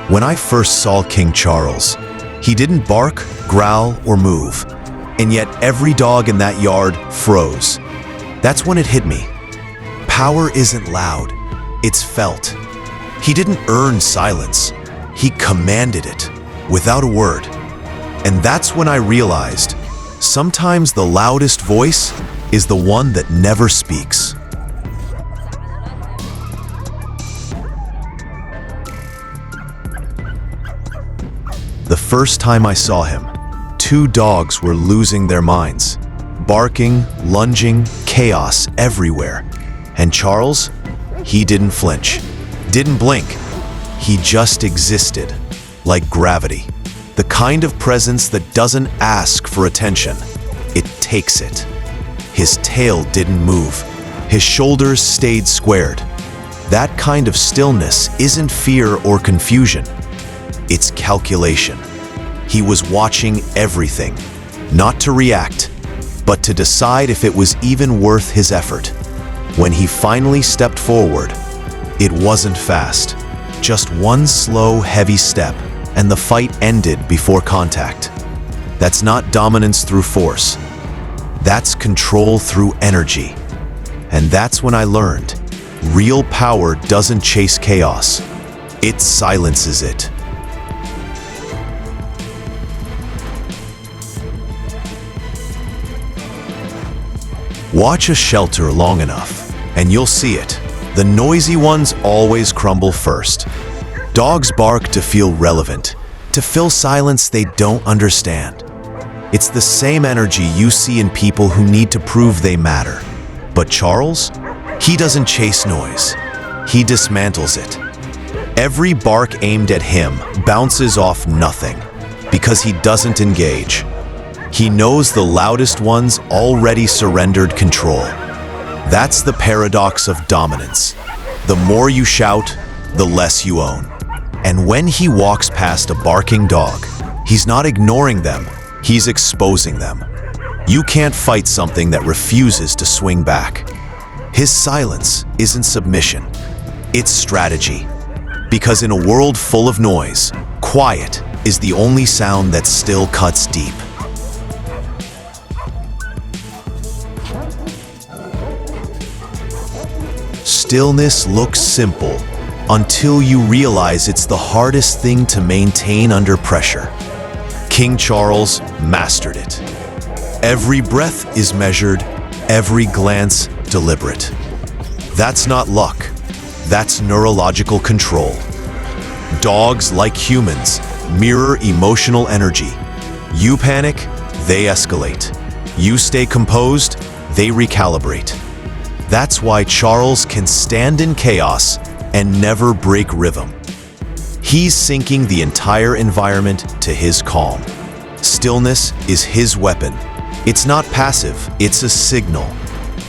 When I first saw King Charles, he didn't bark, growl, or move, and yet every dog in that yard froze. That's when it hit me. Power isn't loud, it's felt. He didn't earn silence, he commanded it, without a word. And that's when I realized, sometimes the loudest voice is the one that never speaks. The first time I saw him, two dogs were losing their minds. Barking, lunging, chaos everywhere. And Charles, he didn't flinch, didn't blink. He just existed, like gravity. The kind of presence that doesn't ask for attention, it takes it. His tail didn't move. His shoulders stayed squared. That kind of stillness isn't fear or confusion. It's calculation. He was watching everything, not to react, but to decide if it was even worth his effort. When he finally stepped forward, it wasn't fast. Just one slow, heavy step, and the fight ended before contact. That's not dominance through force. That's control through energy. And that's when I learned, real power doesn't chase chaos. It silences it. Watch a shelter long enough, and you'll see it. The noisy ones always crumble first. Dogs bark to feel relevant, to fill silence they don't understand. It's the same energy you see in people who need to prove they matter. But Charles? He doesn't chase noise. He dismantles it. Every bark aimed at him bounces off nothing, because he doesn't engage. He knows the loudest ones already surrendered control. That's the paradox of dominance. The more you shout, the less you own. And when he walks past a barking dog, he's not ignoring them, he's exposing them. You can't fight something that refuses to swing back. His silence isn't submission, it's strategy. Because in a world full of noise, quiet is the only sound that still cuts deep. Stillness looks simple until you realize it's the hardest thing to maintain under pressure. King Charles mastered it. Every breath is measured, every glance deliberate. That's not luck, that's neurological control. Dogs, like humans, mirror emotional energy. You panic, they escalate. You stay composed, they recalibrate. That's why Charles can stand in chaos and never break rhythm. He's syncing the entire environment to his calm. Stillness is his weapon. It's not passive, it's a signal.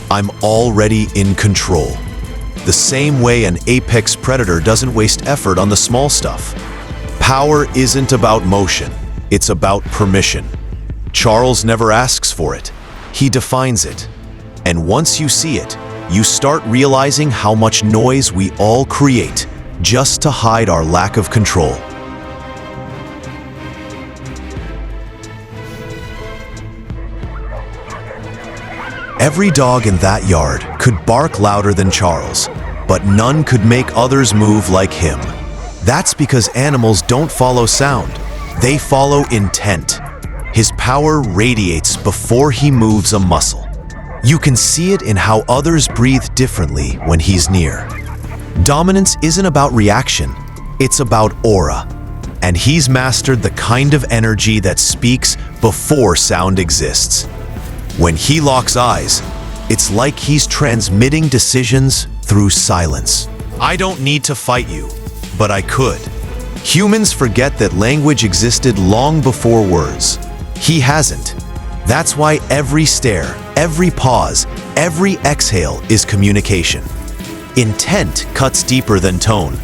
I'm already in control. The same way an apex predator doesn't waste effort on the small stuff. Power isn't about motion, it's about permission. Charles never asks for it, he defines it. And once you see it, you start realizing how much noise we all create just to hide our lack of control. Every dog in that yard could bark louder than Charles, but none could make others move like him. That's because animals don't follow sound, they follow intent. His power radiates before he moves a muscle. You can see it in how others breathe differently when he's near. Dominance isn't about reaction, it's about aura. And he's mastered the kind of energy that speaks before sound exists. When he locks eyes, it's like he's transmitting decisions through silence. I don't need to fight you, but I could. Humans forget that language existed long before words. He hasn't. That's why every stare, every pause, every exhale is communication. Intent cuts deeper than tone.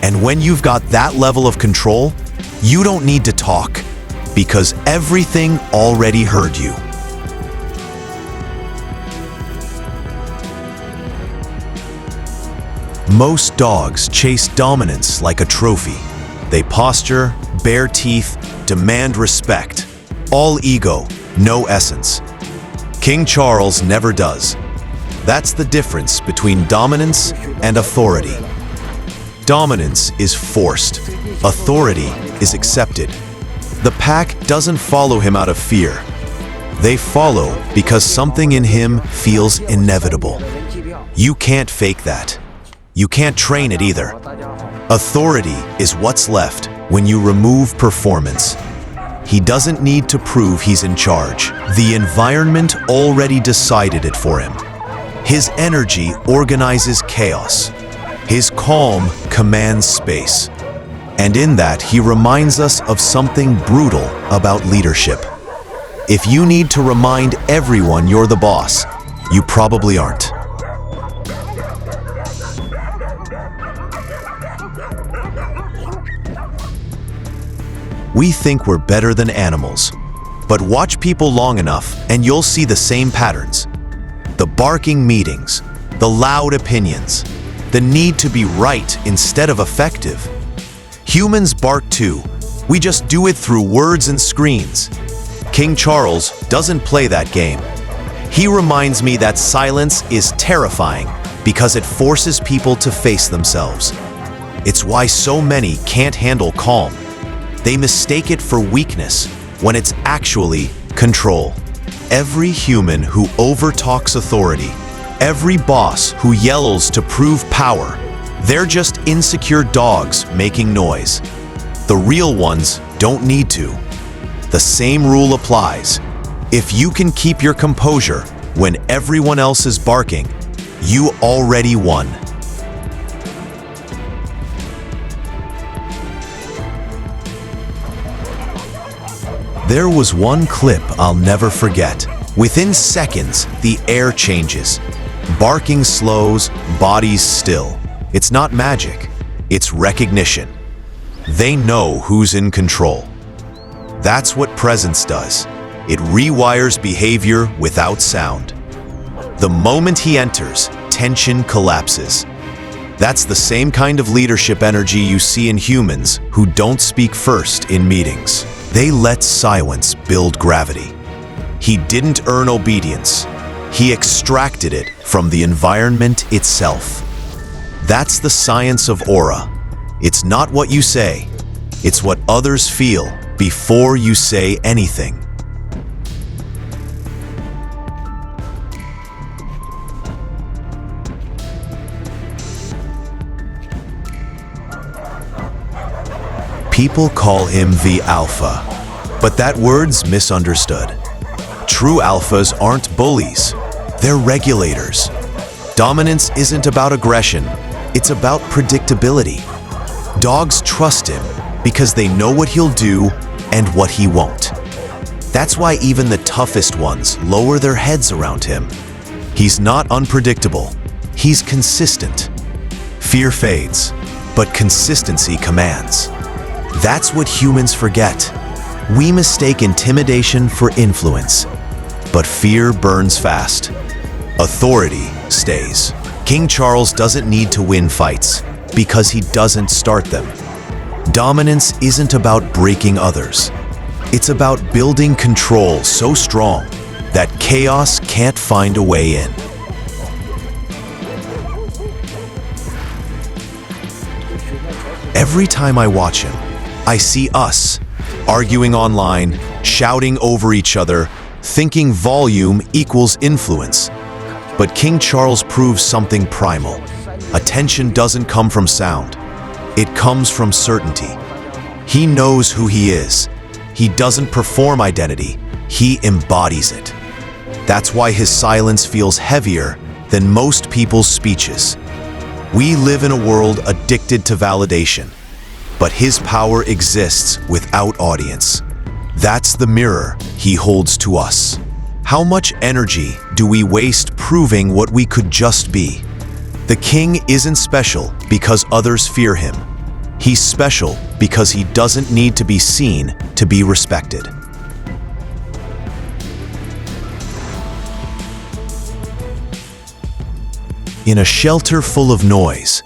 And when you've got that level of control, you don't need to talk, because everything already heard you. Most dogs chase dominance like a trophy. They posture, bare teeth, demand respect. All ego, no essence. King Charles never does. That's the difference between dominance and authority. Dominance is forced. Authority is accepted. The pack doesn't follow him out of fear. They follow because something in him feels inevitable. You can't fake that. You can't train it either. Authority is what's left when you remove performance. He doesn't need to prove he's in charge. The environment already decided it for him. His energy organizes chaos. His calm commands space. And in that, he reminds us of something brutal about leadership. If you need to remind everyone you're the boss, you probably aren't. We think we're better than animals, but watch people long enough and you'll see the same patterns. The barking meetings, the loud opinions, the need to be right instead of effective. Humans bark too. We just do it through words and screens. King Charles doesn't play that game. He reminds me that silence is terrifying because it forces people to face themselves. It's why so many can't handle calm. They mistake it for weakness when it's actually control. Every human who overtalks authority, every boss who yells to prove power, they're just insecure dogs making noise. The real ones don't need to. The same rule applies. If you can keep your composure when everyone else is barking, you already won. There was one clip I'll never forget. Within seconds, the air changes. Barking slows, bodies still. It's not magic, it's recognition. They know who's in control. That's what presence does. It rewires behavior without sound. The moment he enters, tension collapses. That's the same kind of leadership energy you see in humans who don't speak first in meetings. They let silence build gravity. He didn't earn obedience. He extracted it from the environment itself. That's the science of aura. It's not what you say. It's what others feel before you say anything. People call him the alpha, but that word's misunderstood. True alphas aren't bullies, they're regulators. Dominance isn't about aggression, it's about predictability. Dogs trust him because they know what he'll do and what he won't. That's why even the toughest ones lower their heads around him. He's not unpredictable, he's consistent. Fear fades, but consistency commands. That's what humans forget. We mistake intimidation for influence, but fear burns fast. Authority stays. King Charles doesn't need to win fights because he doesn't start them. Dominance isn't about breaking others. It's about building control so strong that chaos can't find a way in. Every time I watch him, I see us arguing online, shouting over each other, thinking volume equals influence. But King Charles proves something primal. Attention doesn't come from sound. It comes from certainty. He knows who he is. He doesn't perform identity. He embodies it. That's why his silence feels heavier than most people's speeches. We live in a world addicted to validation, but his power exists without audience. That's the mirror he holds to us. How much energy do we waste proving what we could just be? The king isn't special because others fear him. He's special because he doesn't need to be seen to be respected. In a shelter full of noise,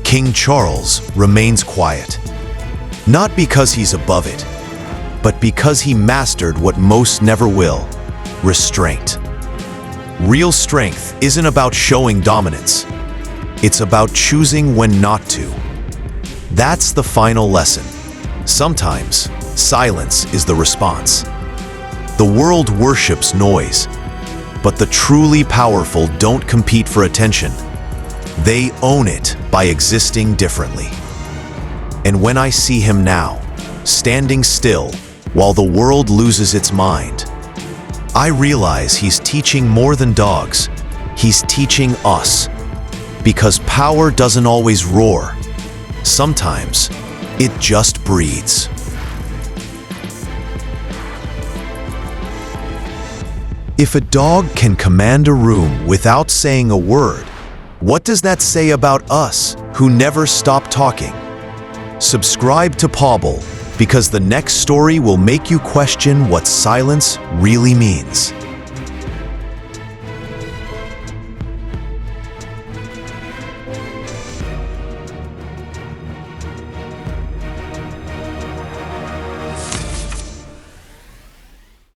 King Charles remains quiet. Not because he's above it, but because he mastered what most never will: restraint. Real strength isn't about showing dominance. It's about choosing when not to. That's the final lesson. Sometimes, silence is the response. The world worships noise, but the truly powerful don't compete for attention. They own it by existing differently. And when I see him now, standing still while the world loses its mind, I realize he's teaching more than dogs. He's teaching us. Because power doesn't always roar. Sometimes, it just breathes. If a dog can command a room without saying a word, what does that say about us who never stop talking? Subscribe to Pawble, because the next story will make you question what silence really means.